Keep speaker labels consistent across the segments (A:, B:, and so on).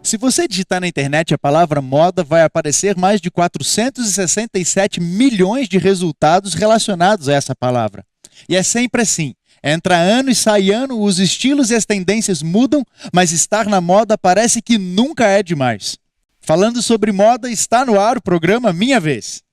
A: Se você digitar na internet a palavra moda, vai aparecer mais de 467 milhões de resultados relacionados a essa palavra. E é sempre assim. Entra ano e sai ano, os estilos e as tendências mudam, mas estar na moda parece que nunca é demais. Falando sobre moda, está no ar o programa Minha Vez.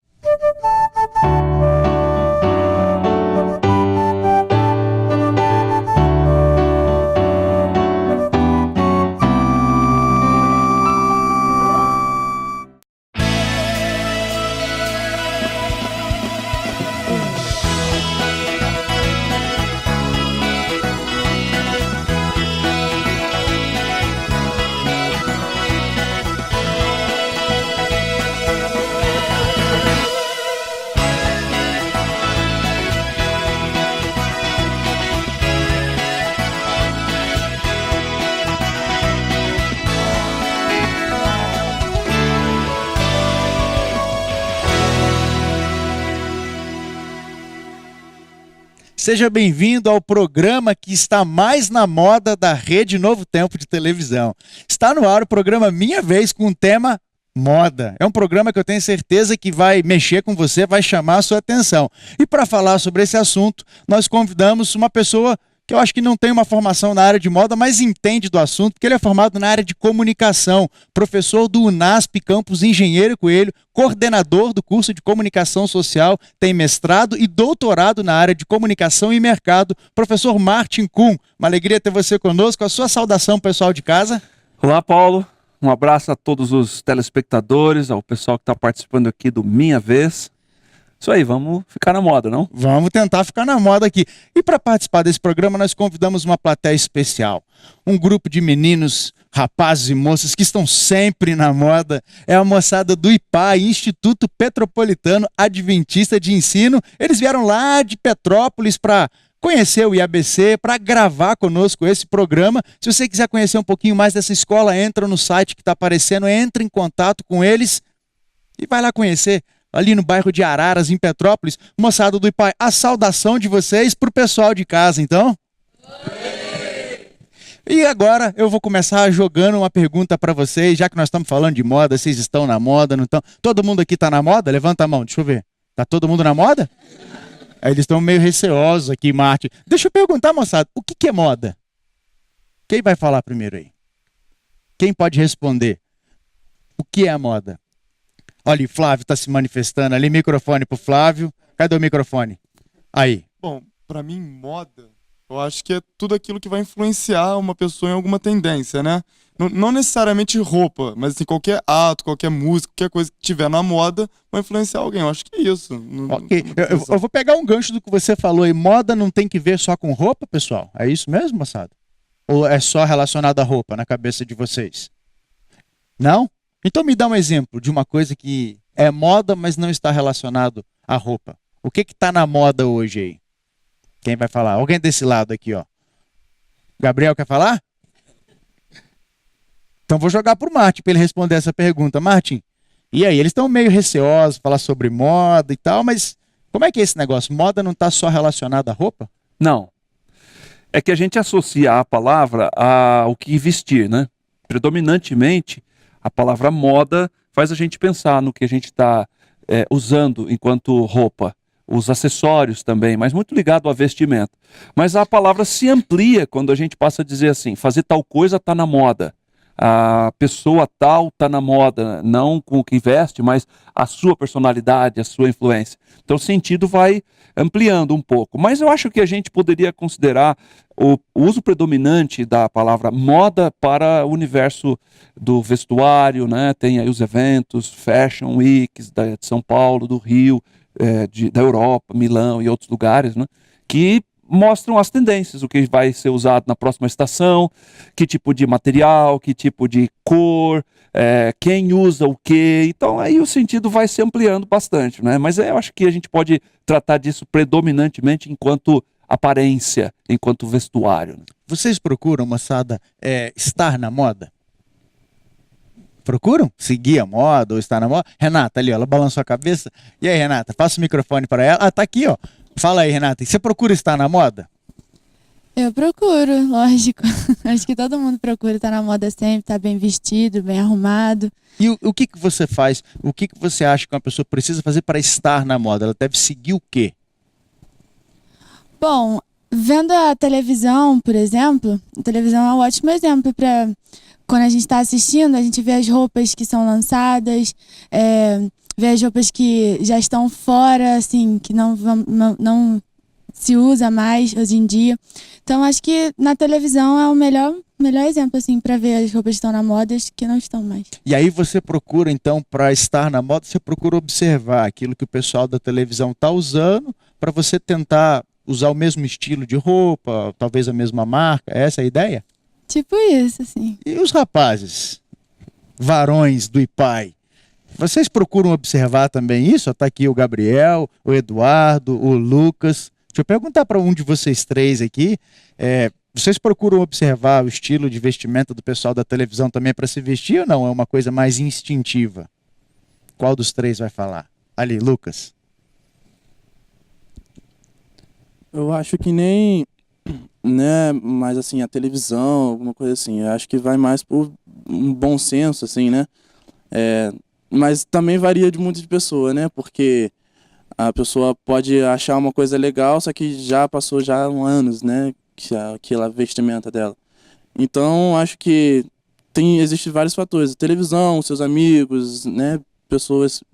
A: Seja bem-vindo ao programa que está mais na moda da Rede Novo Tempo de televisão. Está no ar o programa Minha Vez com o tema moda. É um programa que eu tenho certeza que vai mexer com você, vai chamar a sua atenção. E para falar sobre esse assunto, nós convidamos uma pessoa que eu acho que não tem uma formação na área de moda, mas entende do assunto, porque ele é formado na área de comunicação, professor do UNASP Campus Engenheiro Coelho, coordenador do curso de comunicação social, tem mestrado e doutorado na área de comunicação e mercado, professor Martin Kuhn. Uma alegria ter você conosco. A sua saudação, pessoal de casa.
B: Olá, Paulo. Um abraço a todos os telespectadores, ao pessoal que está participando aqui do Minha Vez. Isso aí, vamos ficar na moda, não?
A: Vamos tentar ficar na moda aqui. E para participar desse programa, nós convidamos uma plateia especial. Um grupo de meninos, rapazes e moças que estão sempre na moda. É a moçada do IPA, Instituto Petropolitano Adventista de Ensino. Eles vieram lá de Petrópolis para conhecer o IABC, para gravar conosco esse programa. Se você quiser conhecer um pouquinho mais dessa escola, entra no site que está aparecendo, entra em contato com eles e vai lá conhecer. Ali no bairro de Araras, em Petrópolis. Moçada do IPAI, a saudação de vocês para o pessoal de casa, então? Oi! E agora eu vou começar jogando uma pergunta para vocês, já que nós estamos falando de moda, vocês estão na moda, não estão? Todo mundo aqui está na moda? Levanta a mão, deixa eu ver. Está todo mundo na moda? Aí eles estão meio receosos aqui, Marte. Deixa eu perguntar, moçada, o que é moda? Quem vai falar primeiro aí? Quem pode responder? O que é a moda? Olha, o Flávio está se manifestando ali, microfone pro Flávio. Cadê o microfone? Aí.
C: Bom, para mim, moda, eu acho que é tudo aquilo que vai influenciar uma pessoa em alguma tendência, né? Não necessariamente roupa, mas assim, qualquer ato, qualquer música, qualquer coisa que tiver na moda vai influenciar alguém. Eu acho que é isso.
A: Ok, eu vou pegar um gancho do que você falou aí. Moda não tem que ver só com roupa, pessoal? É isso mesmo, moçada? Ou é só relacionado à roupa na cabeça de vocês? Não? Então me dá um exemplo de uma coisa que é moda, mas não está relacionado à roupa. O que está na moda hoje aí? Quem vai falar? Alguém desse lado aqui, ó. Gabriel quer falar? Então vou jogar para o Martin para ele responder essa pergunta. Martin, e aí? Eles estão meio receosos, falar sobre moda e tal, mas como é que é esse negócio? Moda não está só relacionada à roupa?
B: Não. É que a gente associa a palavra ao que vestir, né? Predominantemente, a palavra moda faz a gente pensar no que a gente está usando enquanto roupa. Os acessórios também, mas muito ligado a vestimento. Mas a palavra se amplia quando a gente passa a dizer assim, fazer tal coisa está na moda. A pessoa tal está na moda, não com o que veste, mas a sua personalidade, a sua influência. Então o sentido vai ampliando um pouco. Mas eu acho que a gente poderia considerar o uso predominante da palavra moda para o universo do vestuário, né? Tem aí os eventos, Fashion Weeks de São Paulo, do Rio, da Europa, Milão e outros lugares, né? Que mostram as tendências, o que vai ser usado na próxima estação, que tipo de material, que tipo de cor, quem usa o quê. Então aí o sentido vai se ampliando bastante, né? Mas eu acho que a gente pode tratar disso predominantemente enquanto aparência, enquanto vestuário.
A: Vocês procuram, moçada, estar na moda? Procuram seguir a moda ou estar na moda? Renata, ali, ó, ela balançou a cabeça. E aí, Renata, passa o microfone para ela. Ah, tá aqui, ó. Fala aí, Renata. Você procura estar na moda?
D: Eu procuro, lógico. Acho que todo mundo procura estar na moda sempre, estar bem vestido, bem arrumado.
A: E o que que você faz? O que que você acha que uma pessoa precisa fazer para estar na moda? Ela deve seguir o quê?
D: Bom, vendo a televisão, por exemplo, a televisão é um ótimo exemplo para quando a gente está assistindo, a gente vê as roupas que são lançadas, vê as roupas que já estão fora, assim, que não se usa mais hoje em dia. Então, acho que na televisão é o melhor exemplo, assim, para ver as roupas que estão na moda e as que não estão mais.
A: E aí você procura, então, para estar na moda, você procura observar aquilo que o pessoal da televisão está usando para você tentar usar o mesmo estilo de roupa, talvez a mesma marca. Essa é a ideia?
D: Tipo isso, assim.
A: E os rapazes, varões do IPAI, vocês procuram observar também isso? Está aqui o Gabriel, o Eduardo, o Lucas. Deixa eu perguntar para um de vocês três aqui. Vocês procuram observar o estilo de vestimenta do pessoal da televisão também para se vestir ou não? É uma coisa mais instintiva? Qual dos três vai falar? Ali, Lucas.
E: Eu acho que nem, né, mas assim, a televisão, alguma coisa assim, eu acho que vai mais por um bom senso, assim, né? Mas também varia de muito de pessoa, né? Porque a pessoa pode achar uma coisa legal, só que já passou já anos, né? Aquela vestimenta dela. Então, acho que existem vários fatores. A televisão, seus amigos, né? Pessoas,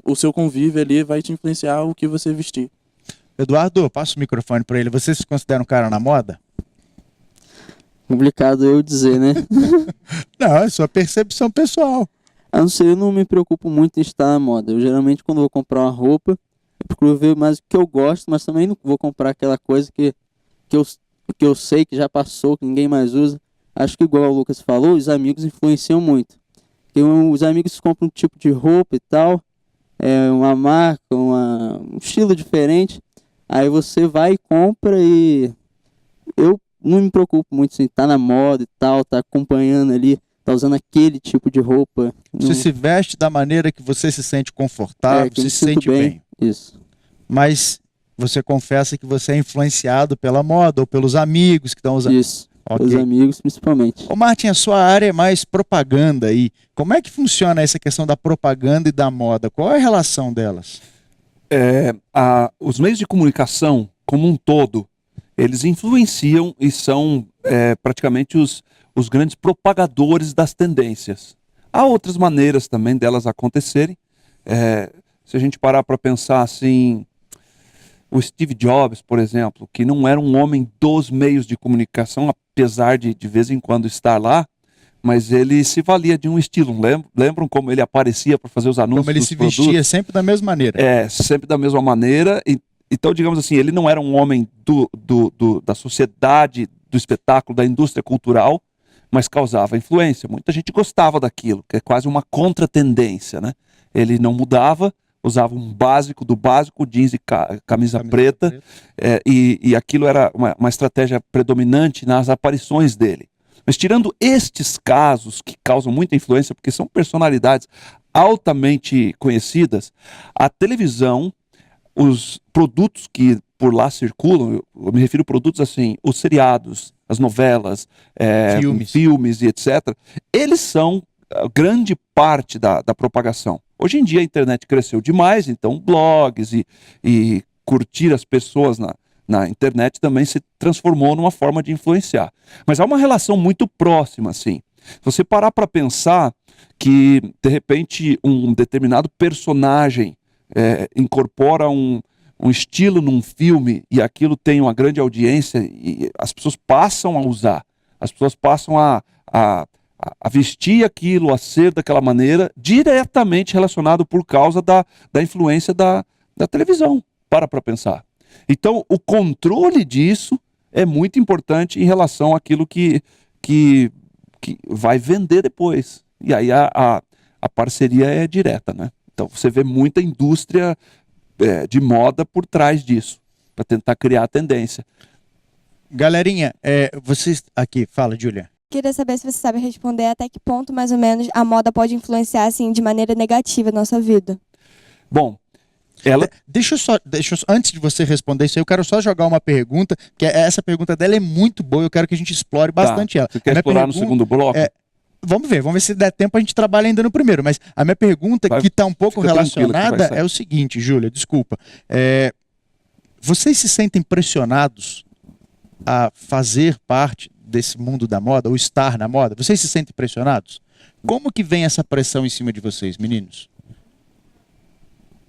E: o seu convívio ali vai te influenciar o que você vestir.
A: Eduardo, passa o microfone para ele. Você se considera um cara na moda?
F: Complicado eu dizer, né?
A: Não, é sua percepção pessoal.
F: A não ser, eu não me preocupo muito em estar na moda. Eu geralmente, quando vou comprar uma roupa, eu procuro ver mais o que eu gosto, mas também não vou comprar aquela coisa que eu sei que já passou, que ninguém mais usa. Acho que, igual o Lucas falou, os amigos influenciam muito. Porque os amigos compram um tipo de roupa e tal, uma marca, um estilo diferente. Aí você vai e compra e eu não me preocupo muito em estar na moda e tal, tá acompanhando ali, tá usando aquele tipo de roupa.
A: Você se veste da maneira que você se sente confortável,
F: que eu
A: se
F: me sinto
A: sente bem.
F: Isso.
A: Mas você confessa que você é influenciado pela moda ou pelos amigos que estão usando.
F: Isso,
A: Ok.
F: os amigos principalmente.
A: Ô Martin, a sua área é mais propaganda aí. Como é que funciona essa questão da propaganda e da moda? Qual é a relação delas?
B: Os meios de comunicação, como um todo, eles influenciam e são praticamente os grandes propagadores das tendências. Há outras maneiras também delas acontecerem. Se a gente parar para pensar assim, o Steve Jobs, por exemplo, que não era um homem dos meios de comunicação, apesar de vez em quando estar lá, mas ele se valia de um estilo. Lembram como ele aparecia para fazer os anúncios
A: Como ele
B: dos
A: se
B: produtos?
A: vestia sempre da mesma maneira.
B: Sempre da mesma maneira. Então, digamos assim, ele não era um homem da sociedade, do espetáculo, da indústria cultural, mas causava influência. Muita gente gostava daquilo, que é quase uma contratendência, né? Ele não mudava, usava um básico do básico, jeans e camisa preta. E aquilo era uma estratégia predominante nas aparições dele. Mas tirando estes casos que causam muita influência, porque são personalidades altamente conhecidas, a televisão, os produtos que por lá circulam, eu me refiro a produtos assim, os seriados, as novelas, filmes e etc., eles são grande parte da propagação. Hoje em dia a internet cresceu demais, então blogs e curtir as pessoas na internet também se transformou numa forma de influenciar. Mas há uma relação muito próxima, assim. Se você parar para pensar que, de repente, um determinado personagem incorpora um estilo num filme e aquilo tem uma grande audiência e as pessoas passam a usar, as pessoas passam a vestir aquilo, a ser daquela maneira, diretamente relacionado por causa da influência da televisão. Para pensar. Então, o controle disso é muito importante em relação àquilo que vai vender depois. E aí a parceria é direta, né? Então, você vê muita indústria de moda por trás disso, para tentar criar a tendência.
A: Galerinha, vocês... Aqui, fala, Júlia.
G: Queria saber se você sabe responder até que ponto, mais ou menos, a moda pode influenciar assim, de maneira negativa a nossa vida.
B: Bom, Ela
A: Antes de você responder isso aí, eu quero só jogar uma pergunta, que essa pergunta dela é muito boa, eu quero que a gente explore bastante ela.
B: Você quer
A: A minha
B: explorar no segundo bloco?
A: Vamos ver se der tempo a gente trabalha ainda no primeiro, mas a minha pergunta, que está um pouco
B: fica tranquila que vai
A: relacionada,
B: sair.
A: é o seguinte, Júlia, desculpa. Vocês se sentem pressionados a fazer parte desse mundo da moda, ou estar na moda? Vocês se sentem pressionados? Como que vem essa pressão em cima de vocês, meninos?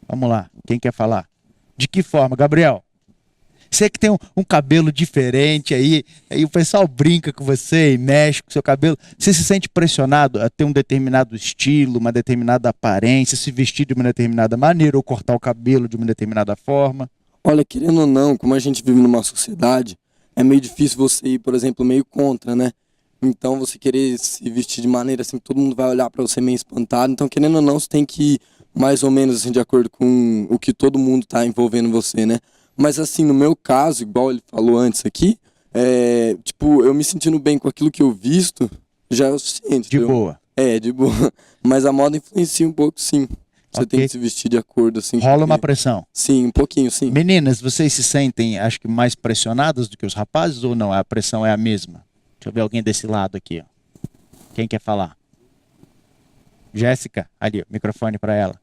A: Vamos lá, quem quer falar? De que forma, Gabriel? Você que tem um cabelo diferente aí o pessoal brinca com você e mexe com o seu cabelo. Você se sente pressionado a ter um determinado estilo, uma determinada aparência, se vestir de uma determinada maneira ou cortar o cabelo de uma determinada forma?
H: Olha, querendo ou não, como a gente vive numa sociedade, é meio difícil você ir, por exemplo, meio contra, né? Então você querer se vestir de maneira assim que todo mundo vai olhar pra você meio espantado. Então, querendo ou não, você tem que ir mais ou menos assim de acordo com o que todo mundo tá envolvendo você, né? Mas assim, no meu caso, igual ele falou antes aqui, tipo, eu me sentindo bem com aquilo que eu visto, já é o suficiente.
A: De boa.
H: De boa. Mas a moda influencia um pouco, sim. Você tem
A: Ok.
H: que se vestir de acordo, assim.
A: Rola uma
H: porque-
A: pressão.
H: Sim, um pouquinho, sim.
A: Meninas, vocês se sentem, acho que, mais pressionadas do que os rapazes ou não? A pressão é a mesma? Deixa eu ver alguém desse lado aqui, ó. Quem quer falar? Jéssica, ali, ó, microfone para ela.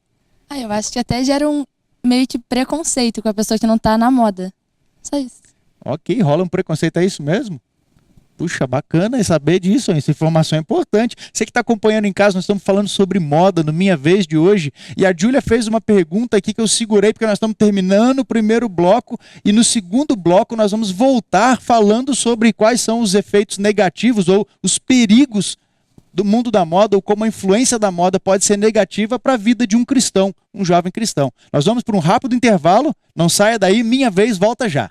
I: Eu acho que até gera um meio que preconceito com a pessoa que não tá na moda. Só isso.
A: Ok, rola um preconceito, é isso mesmo? Puxa, bacana saber disso, essa informação é importante. Você que está acompanhando em casa, nós estamos falando sobre moda no Minha Vez de hoje. E a Júlia fez uma pergunta aqui que eu segurei, porque nós estamos terminando o primeiro bloco. E no segundo bloco nós vamos voltar falando sobre quais são os efeitos negativos ou os perigos do mundo da moda, ou como a influência da moda pode ser negativa para a vida de um cristão, um jovem cristão. Nós vamos para um rápido intervalo, não saia daí, Minha Vez volta já.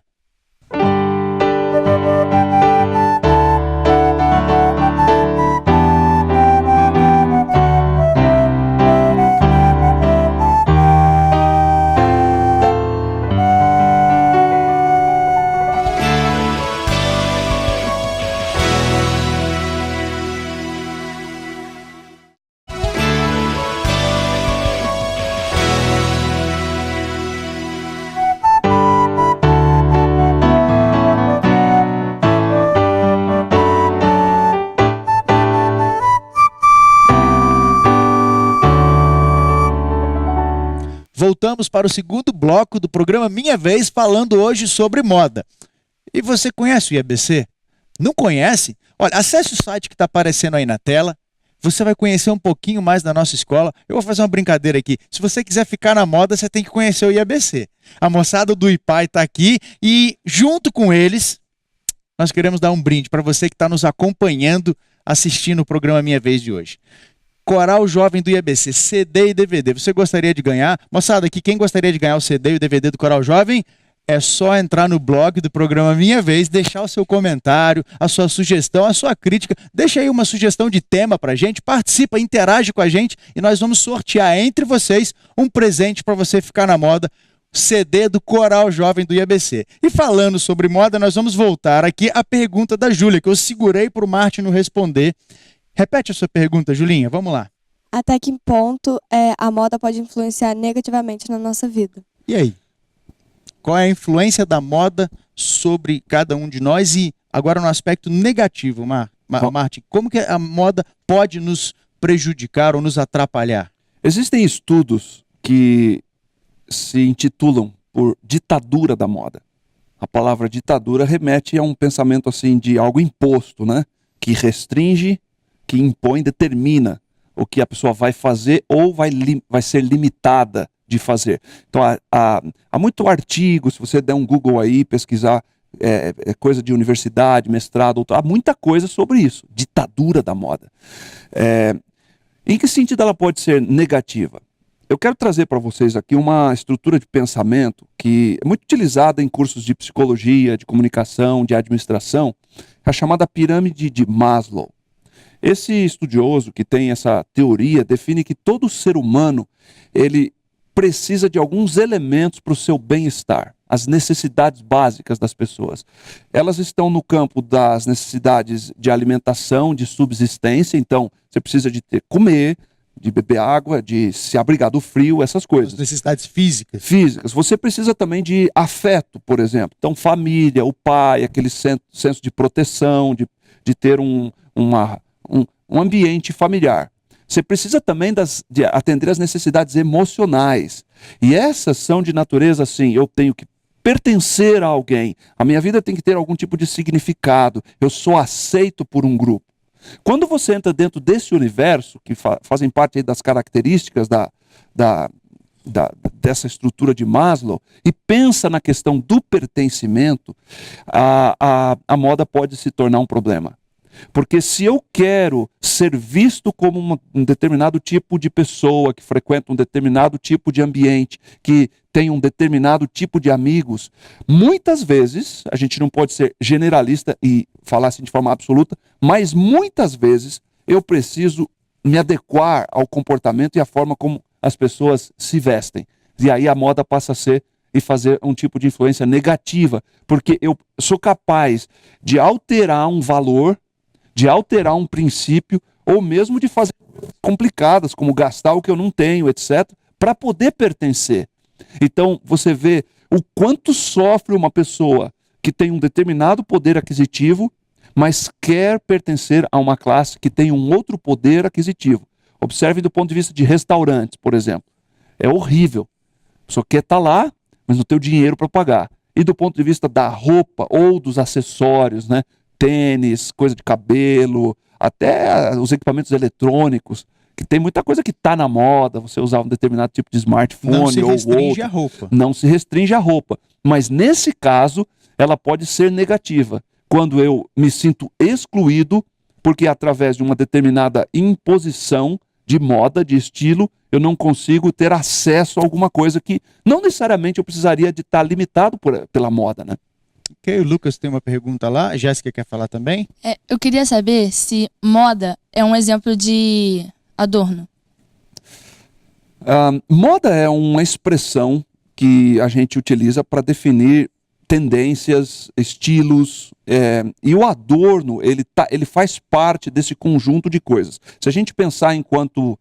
A: Voltamos para o segundo bloco do programa Minha Vez, falando hoje sobre moda. E você conhece o IABC? Não conhece? Olha, acesse o site que está aparecendo aí na tela. Você vai conhecer um pouquinho mais da nossa escola. Eu vou fazer uma brincadeira aqui. Se você quiser ficar na moda, você tem que conhecer o IABC. A moçada do IPAI está aqui e, junto com eles, nós queremos dar um brinde para você que está nos acompanhando, assistindo o programa Minha Vez de hoje. Coral Jovem do IABC, CD e DVD. Você gostaria de ganhar? Moçada, aqui quem gostaria de ganhar o CD e o DVD do Coral Jovem? É só entrar no blog do programa Minha Vez, deixar o seu comentário, a sua sugestão, a sua crítica. Deixa aí uma sugestão de tema pra gente, participa, interage com a gente e nós vamos sortear entre vocês um presente para você ficar na moda, CD do Coral Jovem do IABC. E falando sobre moda, nós vamos voltar aqui à pergunta da Júlia, que eu segurei para o Martin não responder. Repete a sua pergunta, Julinha, vamos lá.
G: Até que ponto a moda pode influenciar negativamente na nossa vida?
A: E aí? Qual é a influência da moda sobre cada um de nós? E agora no aspecto negativo, Martin, como que a moda pode nos prejudicar ou nos atrapalhar?
B: Existem estudos que se intitulam por ditadura da moda. A palavra ditadura remete a um pensamento assim de algo imposto, né? Que restringe, que impõe, determina o que a pessoa vai fazer ou vai ser limitada de fazer. Então, há muito artigo, se você der um Google aí, pesquisar coisa de universidade, mestrado, doutorado, há muita coisa sobre isso, ditadura da moda. Em que sentido ela pode ser negativa? Eu quero trazer para vocês aqui uma estrutura de pensamento que é muito utilizada em cursos de psicologia, de comunicação, de administração, a chamada pirâmide de Maslow. Esse estudioso que tem essa teoria define que todo ser humano ele precisa de alguns elementos para o seu bem-estar, as necessidades básicas das pessoas. Elas estão no campo das necessidades de alimentação, de subsistência, então você precisa de comer, de beber água, de se abrigar do frio, essas coisas.
A: As necessidades físicas.
B: Físicas. Você precisa também de afeto, por exemplo. Então, família, o pai, aquele senso de proteção, de ter um ambiente familiar. Você precisa também de atender às necessidades emocionais. E essas são de natureza assim, eu tenho que pertencer a alguém. A minha vida tem que ter algum tipo de significado. Eu sou aceito por um grupo. Quando você entra dentro desse universo, que fazem parte aí das características dessa estrutura de Maslow, e pensa na questão do pertencimento, a moda pode se tornar um problema. Porque se eu quero ser visto como um determinado tipo de pessoa, que frequenta um determinado tipo de ambiente, que tem um determinado tipo de amigos, muitas vezes, a gente não pode ser generalista e falar assim de forma absoluta, mas muitas vezes eu preciso me adequar ao comportamento e à forma como as pessoas se vestem. E aí a moda passa a ser e fazer um tipo de influência negativa, porque eu sou capaz de alterar um valor, de alterar um princípio, ou mesmo de fazer coisas complicadas, como gastar o que eu não tenho, etc., para poder pertencer. Então, você vê o quanto sofre uma pessoa que tem um determinado poder aquisitivo, mas quer pertencer a uma classe que tem um outro poder aquisitivo. Observe do ponto de vista de restaurantes, por exemplo. É horrível. A pessoa quer estar lá, mas não tem o dinheiro para pagar. E do ponto de vista da roupa ou dos acessórios, né? Tênis, coisa de cabelo, até os equipamentos eletrônicos, que tem muita coisa que está na moda, você usar um determinado tipo de smartphone ou outro. Não se restringe a roupa. Não se restringe a roupa. Mas nesse caso, ela pode ser negativa. Quando eu me sinto excluído, porque através de uma determinada imposição de moda, de estilo, eu não consigo ter acesso a alguma coisa que não necessariamente eu precisaria de estar limitado pela moda, né?
A: Ok, o Lucas tem uma pergunta lá. A Jéssica quer falar também?
I: Eu queria saber se moda é um exemplo de adorno.
B: Moda é uma expressão que a gente utiliza para definir tendências, estilos, e o adorno, ele faz parte desse conjunto de coisas. Se a gente pensar enquanto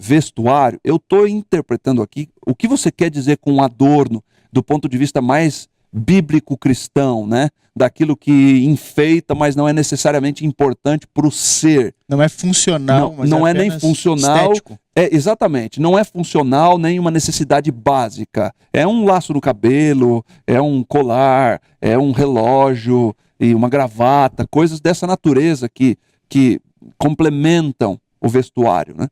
B: vestuário, eu estou interpretando aqui o que você quer dizer com adorno, do ponto de vista mais bíblico cristão, né? Daquilo que enfeita, mas não é necessariamente importante para o ser.
A: Não é funcional, mas
B: não
A: é
B: nem funcional.
A: Estético.
B: Exatamente, não é funcional nem uma necessidade básica. É um laço no cabelo, é um colar, é um relógio e uma gravata, coisas dessa natureza que complementam o vestuário, né?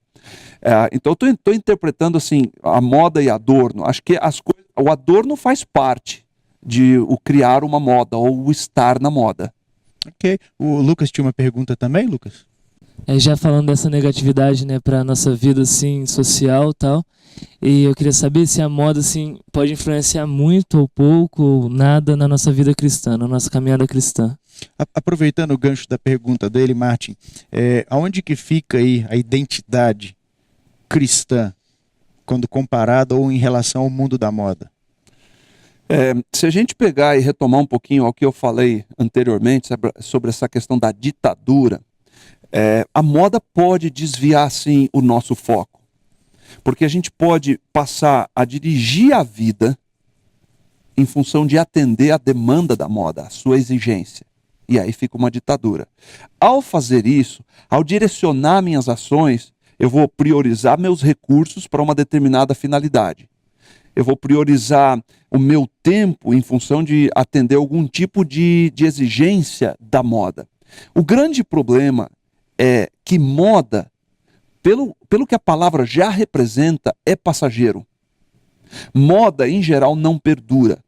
B: Então eu estou interpretando assim a moda e adorno. Acho que o adorno faz parte de o criar uma moda ou o estar na moda.
A: Ok. O Lucas tinha uma pergunta também, Lucas?
J: Já falando dessa negatividade, né, para nossa vida assim social e tal, e eu queria saber se a moda assim pode influenciar muito ou pouco ou nada na nossa vida cristã, na nossa caminhada cristã.
A: Aproveitando o gancho da pergunta dele, Martin, aonde que fica aí a identidade cristã quando comparada ou em relação ao mundo da moda?
B: Se a gente pegar e retomar um pouquinho ao que eu falei anteriormente sobre essa questão da ditadura, a moda pode desviar sim o nosso foco, porque a gente pode passar a dirigir a vida em função de atender a demanda da moda, a sua exigência, e aí fica uma ditadura. Ao fazer isso, ao direcionar minhas ações, eu vou priorizar meus recursos para uma determinada finalidade. Eu vou priorizar o meu tempo em função de atender algum tipo de exigência da moda. O grande problema é que moda, pelo que a palavra já representa, é passageiro. Moda, em geral, não perdura.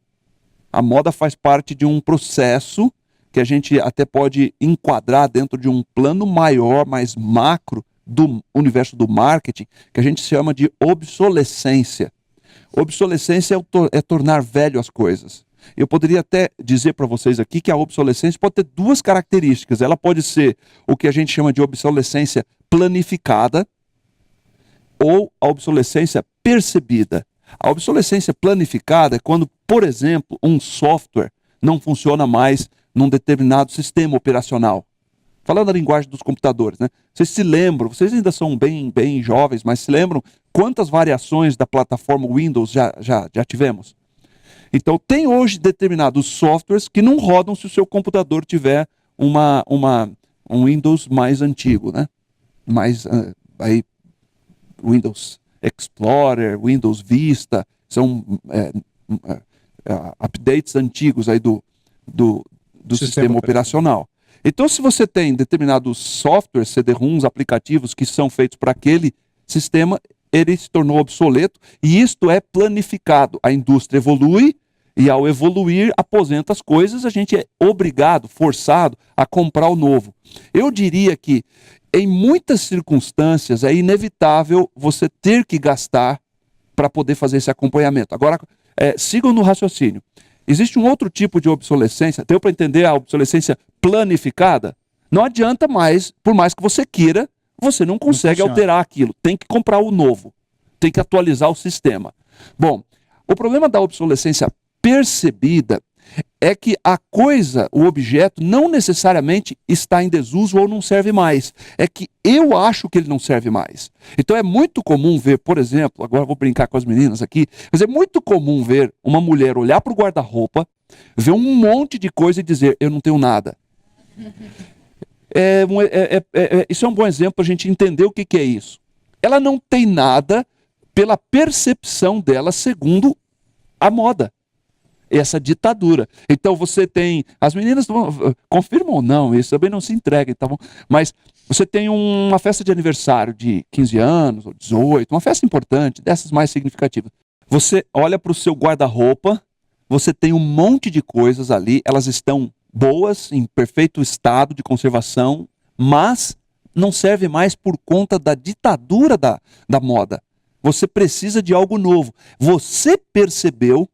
B: A moda faz parte de um processo que a gente até pode enquadrar dentro de um plano maior, mais macro, do universo do marketing, que a gente chama de obsolescência. Obsolescência é tornar velho as coisas. Eu poderia até dizer para vocês aqui que a obsolescência pode ter duas características. Ela pode ser o que a gente chama de obsolescência planificada ou a obsolescência percebida. A obsolescência planificada é quando, por exemplo, um software não funciona mais num determinado sistema operacional. falando a linguagem dos computadores, né? Vocês se lembram, vocês ainda são bem jovens, mas se lembram quantas variações da plataforma Windows já tivemos? Então, tem hoje determinados softwares que não rodam se o seu computador tiver um Windows mais antigo, né? Aí, Windows Explorer, Windows Vista, são updates antigos aí do sistema operacional. Então, se você tem determinados softwares, CD-ROMs, aplicativos que são feitos para aquele sistema, ele se tornou obsoleto e isto é planificado. A indústria evolui e, ao evoluir, aposenta as coisas, a gente é obrigado, forçado a comprar o novo. Eu diria que, em muitas circunstâncias, é inevitável você ter que gastar para poder fazer esse acompanhamento. Agora, sigam no raciocínio. Existe um outro tipo de obsolescência, deu para entender a obsolescência planificada? Não adianta mais, por mais que você queira, você não consegue alterar aquilo. Tem que comprar o novo, tem que atualizar o sistema. Bom, o problema da obsolescência percebida é que a coisa, o objeto, não necessariamente está em desuso ou não serve mais. É que eu acho que ele não serve mais. Então é muito comum ver, por exemplo, agora eu vou brincar com as meninas aqui, mas é muito comum ver uma mulher olhar para o guarda-roupa, ver um monte de coisa e dizer, eu não tenho nada. Isso é um bom exemplo para a gente entender o que é isso. Ela não tem nada pela percepção dela segundo a moda. Essa ditadura. Então você tem, as meninas confirmam ou não, isso também não se entrega, tá bom? Mas você tem uma festa de aniversário de 15 anos ou 18, uma festa importante, dessas mais significativas. Você olha para o seu guarda-roupa, você tem um monte de coisas ali, elas estão boas, em perfeito estado de conservação, mas não serve mais por conta da ditadura da moda. Você precisa de algo novo. Você percebeu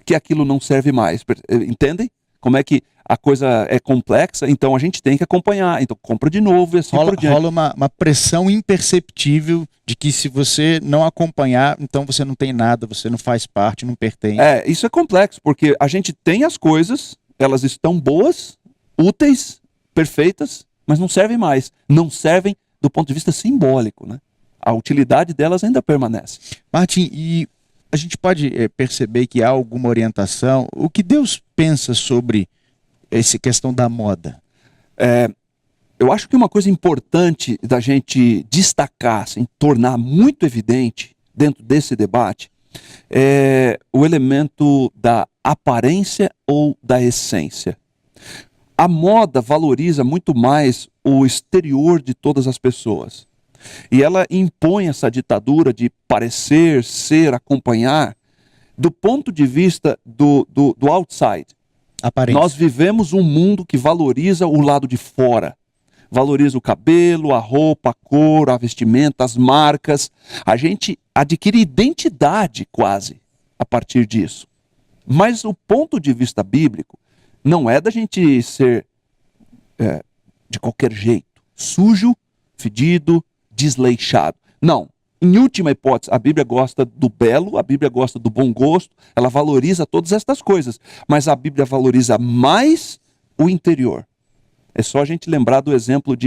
B: que aquilo não serve mais. Entendem? Como é que a coisa é complexa? Então a gente tem que acompanhar. Então compra de novo e assim por diante.
A: Rola uma pressão imperceptível de que se você não acompanhar, então você não tem nada, você não faz parte, não pertence.
B: Isso é complexo, porque a gente tem as coisas, elas estão boas, úteis, perfeitas, mas não servem mais. Não servem do ponto de vista simbólico, né? A utilidade delas ainda permanece.
A: Martim, e a gente pode perceber que há alguma orientação. O que Deus pensa sobre essa questão da moda?
B: Eu acho que uma coisa importante da gente destacar, assim, tornar muito evidente dentro desse debate, é o elemento da aparência ou da essência. A moda valoriza muito mais o exterior de todas as pessoas. E ela impõe essa ditadura de parecer, ser, acompanhar, do ponto de vista do outside.
A: Aparência.
B: Nós vivemos um mundo que valoriza o lado de fora. Valoriza o cabelo, a roupa, a cor, a vestimenta, as marcas. A gente adquire identidade quase a partir disso. Mas o ponto de vista bíblico não é da gente ser de qualquer jeito, sujo, fedido, desleixado. Não. Em última hipótese, a Bíblia gosta do belo, a Bíblia gosta do bom gosto, ela valoriza todas estas coisas, mas a Bíblia valoriza mais o interior. É só a gente lembrar do exemplo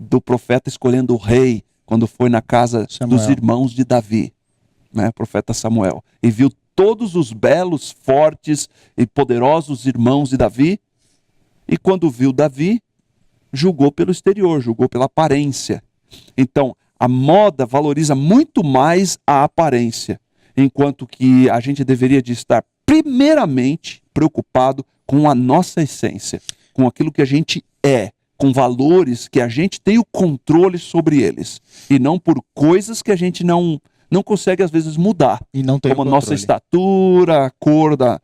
B: do profeta escolhendo o rei, quando foi na casa dos irmãos de Davi, né, o profeta Samuel, e viu todos os belos, fortes e poderosos irmãos de Davi, e quando viu Davi, julgou pelo exterior, julgou pela aparência. Então, a moda valoriza muito mais a aparência, enquanto que a gente deveria de estar primeiramente preocupado com a nossa essência, com aquilo que a gente é, com valores que a gente tem o controle sobre eles, e não por coisas que a gente não consegue às vezes mudar,
A: e não tem
B: como a nossa estatura, a cor da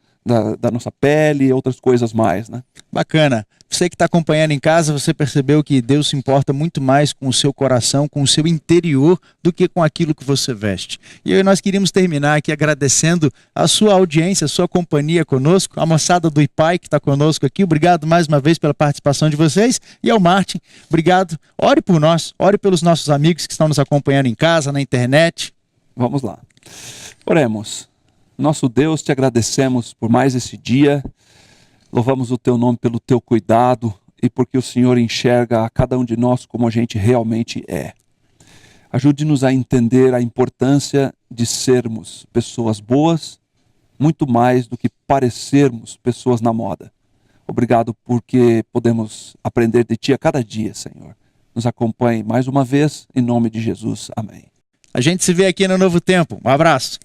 B: nossa pele e outras coisas mais, né?
A: Bacana. Você que está acompanhando em casa, você percebeu que Deus se importa muito mais com o seu coração, com o seu interior, do que com aquilo que você veste. E aí nós queríamos terminar aqui agradecendo a sua audiência, a sua companhia conosco, a moçada do IPAI que está conosco aqui. Obrigado mais uma vez pela participação de vocês. E ao Martin, obrigado. Ore por nós, ore pelos nossos amigos que estão nos acompanhando em casa, na internet.
B: Vamos lá. Oremos. Nosso Deus, te agradecemos por mais esse dia. Louvamos o teu nome pelo teu cuidado e porque o Senhor enxerga a cada um de nós como a gente realmente é. Ajude-nos a entender a importância de sermos pessoas boas, muito mais do que parecermos pessoas na moda. Obrigado porque podemos aprender de Ti a cada dia, Senhor. Nos acompanhe mais uma vez, em nome de Jesus. Amém.
A: A gente se vê aqui no Novo Tempo. Um abraço.